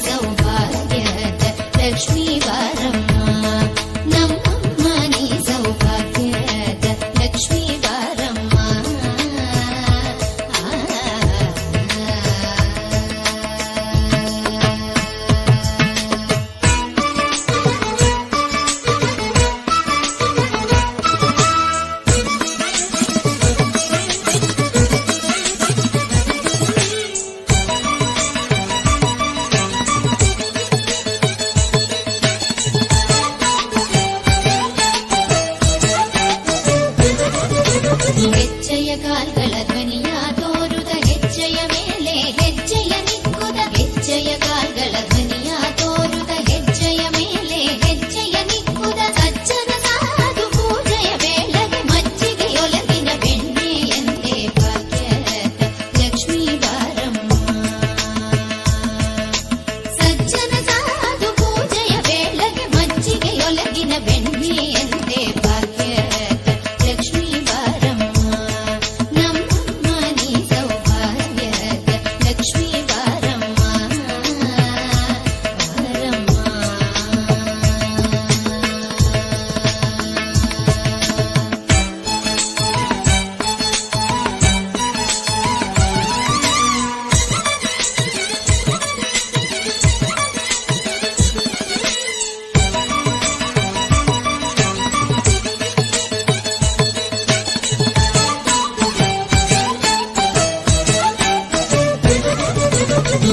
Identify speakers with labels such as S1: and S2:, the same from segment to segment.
S1: ಸೌಭಾಗ್ಯದ ಲಕ್ಷ್ಮೀ ಬಾರಮ್ಮ ನಮ್ಮಮ್ಮ ನೀ ಸೌಭಾಗ್ಯದ ಲಕ್ಷ್ಮೀ ಬಾರಮ್ಮ ಹೆಜ್ಜೆಯ ಕಾಲ್ಗಳ ಧ್ವನಿಯ ತೋರುದ ಹೆಜ್ಜೆಯ ಮೇಲೆ ಹೆಜ್ಜೆಯ ನಿಕ್ಕುದ ಹೆಜ್ಜೆಯ ಕಾಲ್ಗಳ ಧ್ವನಿಯ ತೋರುದ ಹೆಜ್ಜೆಯ ಮೇಲೆ ಹೆಜ್ಜೆಯ ನಿಕ್ಕುದ ಸಜ್ಜನ ಸಾಧು ಪೂಜೆಯ ವೇಳೆಗೆ ಮಜ್ಜಿಗೆಯೊಲಗಿನ ಬೆಣ್ಣೆಯಂತೆ ಭಾಗ್ಯದ ಲಕ್ಷ್ಮೀ ಬಾರಮ್ಮ ಸಜ್ಜನ ಸಾಧು ಪೂಜೆಯ ವೇಳೆಗೆ ಮಜ್ಜಿಗೆಯೊಲಗಿನ ಬೆಣ್ಣೆಯಂತೆ ಭಾಗ್ಯದ ಲಕ್ಷ್ಮೀ ಬಾರಮ್ಮ ನಮ್ಮಮ್ಮ ನೀ ಸೌಭಾಗ್ಯದ ಲಕ್ಷ್ಮೀ ಬಾರಮ್ಮ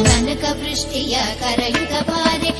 S1: ಕನಕ ವೃಷ್ಟಿಯ ಕರೆಯುತ್ತ ಬಾರೆ